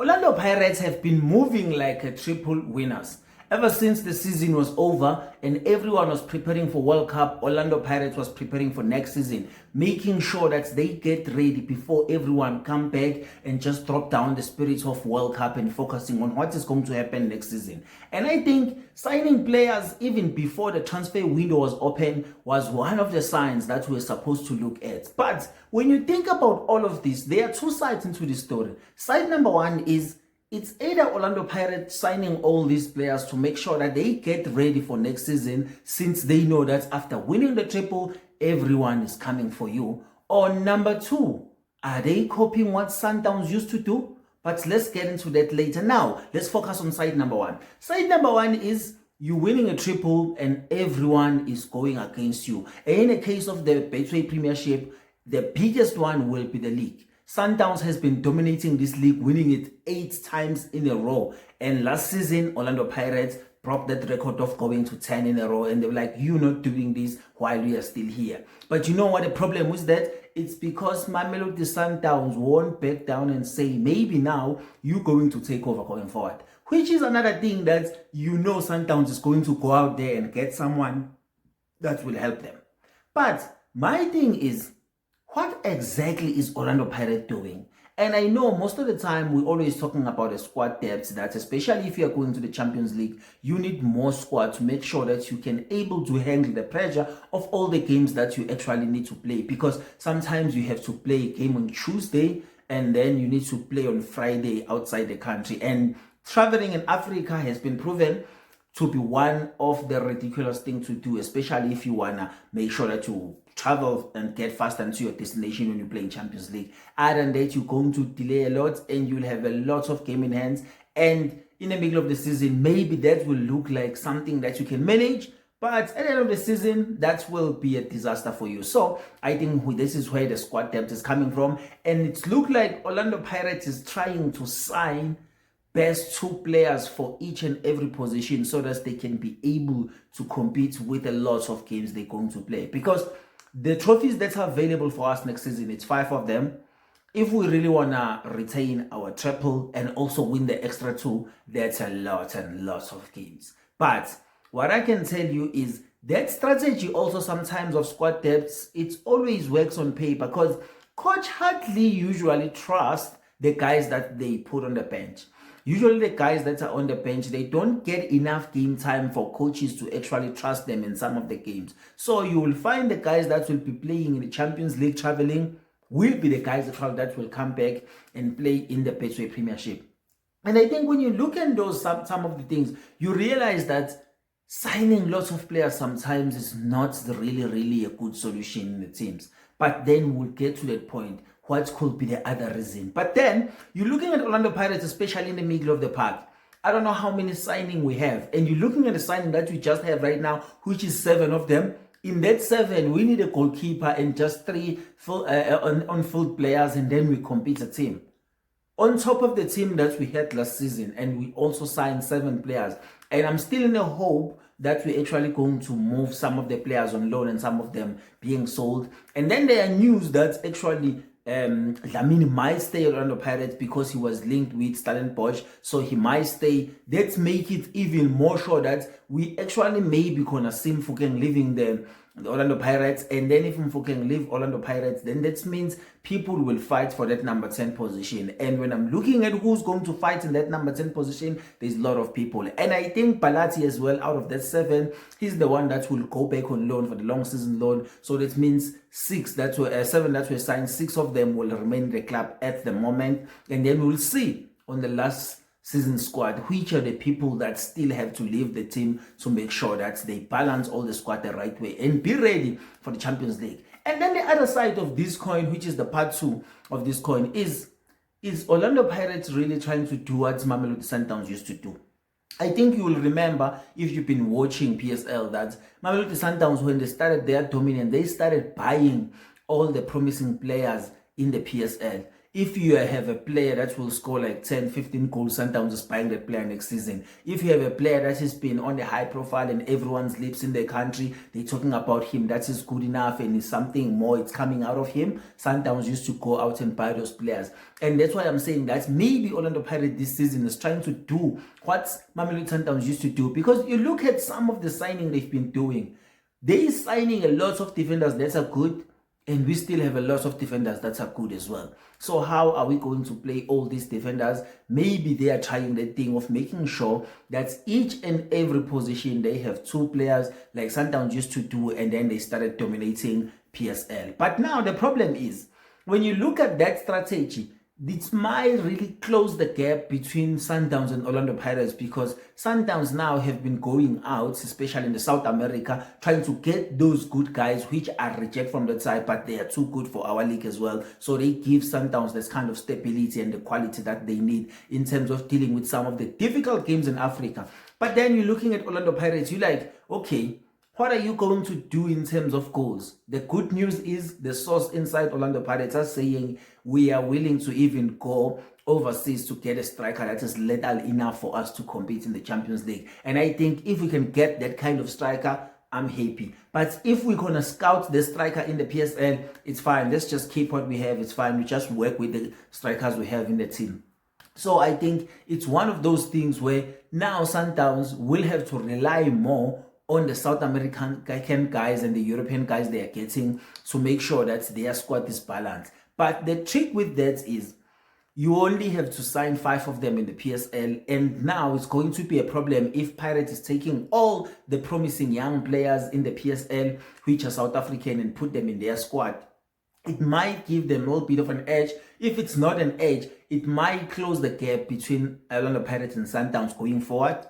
Orlando Pirates have been moving like a triple winners. Ever since the season was over and everyone was preparing for World Cup, Orlando Pirates was preparing for next season, making sure that they get ready before everyone come back and just drop down the spirits of World Cup and focusing on what is going to happen next season. And I think signing players even before the transfer window was open was one of the signs that we're supposed to look at. But when you think about all of this, there are two sides into the story. Side number one is it's either Orlando Pirates signing all these players to make sure that they get ready for next season, since they know that after winning the triple, everyone is coming for you. Or number two, are they copying what Sundowns used to do? But let's get into that later. Now, let's focus on side number one. Side number one is you winning a triple and everyone is going against you. And in the case of the Betway Premiership, the biggest one will be the league. Sundowns has been dominating this league, winning it 8 times in a row. And last season, Orlando Pirates broke that record of going to 10 in a row. And they were like, you're not doing this while we are still here. But you know what the problem was? That it's because Mamelodi Sundowns won't back down and say, maybe now you're going to take over going forward. Which is another thing that you know Sundowns is going to go out there and get someone that will help them. But my thing is, what exactly is Orlando Pirates doing? And I know most of the time we're always talking about a squad depth, that especially if you're going to the Champions League, you need more squad to make sure that you can able to handle the pressure of all the games that you actually need to play. Because sometimes you have to play a game on Tuesday and then you need to play on Friday outside the country. And traveling in Africa has been proven to be one of the ridiculous things to do, especially if you want to make sure that you travel and get faster into your destination when you play in Champions League. Other than that, you're going to delay a lot and you'll have a lot of game in hands. And in the middle of the season, maybe that will look like something that you can manage. But at the end of the season, that will be a disaster for you. So I think this is where the squad depth is coming from. And it looks like Orlando Pirates is trying to sign best 2 players for each and every position so that they can be able to compete with a lot of games they're going to play. Because the trophies that are available for us next season, it's 5 of them. If we really want to retain our triple and also win the extra 2, that's a lot and lots of games. But what I can tell you is that strategy also sometimes of squad depths, it always works on paper, because coach hardly usually trusts the guys that they put on the bench. Usually the guys that are on the bench, they don't get enough game time for coaches to actually trust them in some of the games. So you will find the guys that will be playing in the Champions League traveling will be the guys that will come back and play in the Betway Premiership. And I think when you look at those some of the things, you realize that signing lots of players sometimes is not really a good solution in the teams. But then we'll get to that point. What could be the other reason? But then you're looking at Orlando Pirates, especially in the middle of the park. I don't know how many signings we have. And you're looking at the signing that we just have right now, which is 7 of them. In that 7, we need a goalkeeper and just 3 on-field players, and then we compete a team. On top of the team that we had last season, and we also signed 7 players. And I'm still in a hope that we're actually going to move some of the players on loan and some of them being sold. And then there are news that actually Dlamini might stay at Orlando Pirates because he was linked with Stellenbosch, so he might stay. Let's make it even more sure that we actually maybe gonna see Mfukeng leaving the Orlando Pirates. And then if Mfukeng leave Orlando Pirates, then that means people will fight for that number 10 position. And when I'm looking at who's going to fight in that number 10 position, there's a lot of people. And I think Baliti as well, out of that 7, he's the one that will go back on loan for the long season loan. So that means 7 that were signed, 6 of them will remain in the club at the moment. And then we'll see on the last season squad which are the people that still have to leave the team to make sure that they balance all the squad the right way and be ready for the Champions League. And then the other side of this coin, which is the part 2 of this coin, is Orlando Pirates really trying to do what Mamelodi Sundowns used to do? I think you will remember, if you've been watching PSL, that Mamelodi Sundowns, when they started their dominance, they started buying all the promising players in the PSL. If you have a player that will score like 10, 15 goals, Sundowns is buying that player next season. If you have a player that has been on the high profile and everyone's lips in the country, they're talking about him, that is good enough and is something more, it's coming out of him, Sundowns used to go out and buy those players. And that's why I'm saying that maybe Orlando Pirates this season is trying to do what Mamelodi Sundowns used to do. Because you look at some of the signing they've been doing, they're signing a lot of defenders that are good, and we still have a lot of defenders that are good as well. So how are we going to play all these defenders? Maybe they are trying the thing of making sure that each and every position they have 2 players like Sundowns used to do, and then they started dominating PSL. But now the problem is, when you look at that strategy, it might really close the gap between Sundowns and Orlando Pirates, because Sundowns now have been going out, especially in the South America, trying to get those good guys which are rejected from that side, but they are too good for our league as well. So they give Sundowns this kind of stability and the quality that they need in terms of dealing with some of the difficult games in Africa. But then you're looking at Orlando Pirates, you're like, okay, what are you going to do in terms of goals? The good news is the source inside Orlando Pirates are saying we are willing to even go overseas to get a striker that is lethal enough for us to compete in the Champions League. And I think if we can get that kind of striker, I'm happy. But if we're going to scout the striker in the PSL, it's fine. Let's just keep what we have. It's fine. We just work with the strikers we have in the team. So I think it's one of those things where now Sundowns will have to rely more on the South American guys and the European guys they are getting to make sure that their squad is balanced. But the trick with that is you only have to sign 5 of them in the PSL, and now it's going to be a problem if Pirates is taking all the promising young players in the PSL which are South African and put them in their squad. It might give them a little bit of an edge. If it's not an edge, it might close the gap between Orlando Pirates and Sundowns going forward,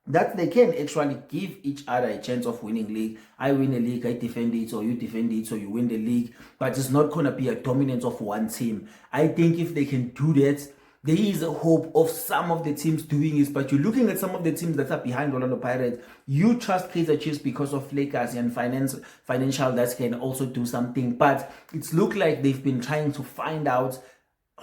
that they can actually give each other a chance of winning league. I win a league, I defend it, or you defend it, so you win the league. But it's not going to be a dominance of one team. I think if they can do that, there is a hope of some of the teams doing it. But you're looking at some of the teams that are behind Orlando Pirates. You trust Kaizer Chiefs because of legacy and financial that can also do something. But it's looked like they've been trying to find out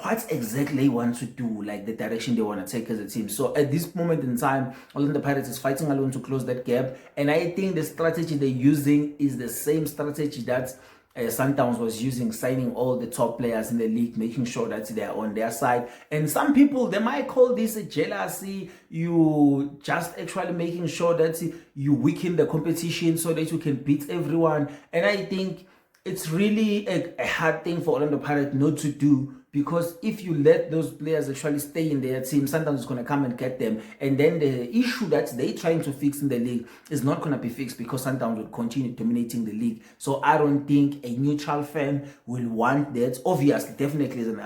what exactly they want to do, like the direction they want to take as a team. So at this moment in time, Orlando Pirates is fighting alone to close that gap. And I think the strategy they're using is the same strategy that Sundowns was using, signing all the top players in the league, making sure that they're on their side. And some people, they might call this a jealousy. You just actually making sure that you weaken the competition so that you can beat everyone. And I think it's really a hard thing for Orlando Pirates not to do, because if you let those players actually stay in their team, Sundowns is going to come and get them. And then the issue that they're trying to fix in the league is not going to be fixed, because Sundowns will continue dominating the league. So I don't think a neutral fan will want that. Obviously, definitely as an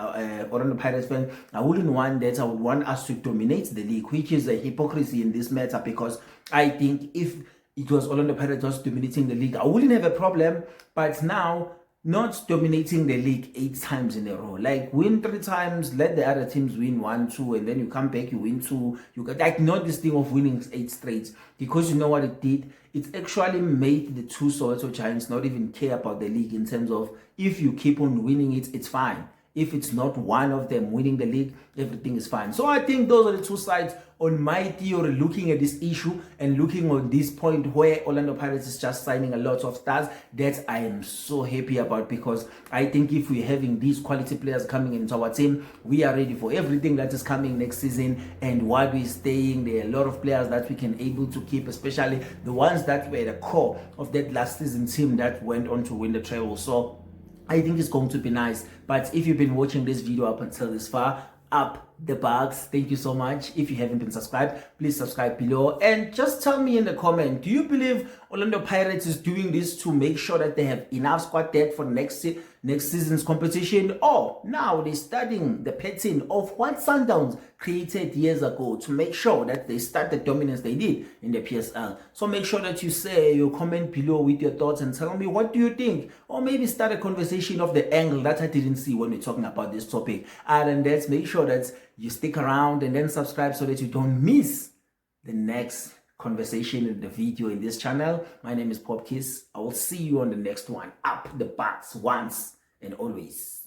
Orlando Pirates fan, I wouldn't want that. I would want us to dominate the league, which is a hypocrisy in this matter, because I think if it was Orlando Pirates just dominating the league, I wouldn't have a problem. But now, not dominating the league 8 times in a row. Like, win 3 times, let the other teams win 1, 2, and then you come back, you win 2. You got, like, not this thing of winning 8 straight. Because you know what it did? It actually made the 2 Soweto Giants not even care about the league, in terms of if you keep on winning it, it's fine. If it's not one of them winning the league, everything is fine. So I think those are the 2 sides on my theory, looking at this issue and looking on this point where Orlando Pirates is just signing a lot of stars, that I am so happy about, because I think if we're having these quality players coming into our team, we are ready for everything that is coming next season. And while we're staying, there are a lot of players that we can able to keep, especially the ones that were the core of that last season team that went on to win the treble. So I think it's going to be nice. But if you've been watching this video up until this far, up the bugs, thank you so much. If you haven't been subscribed, please subscribe below, and just tell me in the comment, do you believe Orlando Pirates is doing this to make sure that they have enough squad depth for next season's competition, or now they're studying the pattern of what Sundowns created years ago to make sure that they start the dominance they did in the PSL? So make sure that you say your comment below with your thoughts and tell me, what do you think? Or maybe start a conversation of the angle that I didn't see when we're talking about this topic. And then make sure that you stick around and then subscribe so that you don't miss the next conversation in the video in this channel. My name is Popkiss. I will see you on the next one. Up the butts once and always.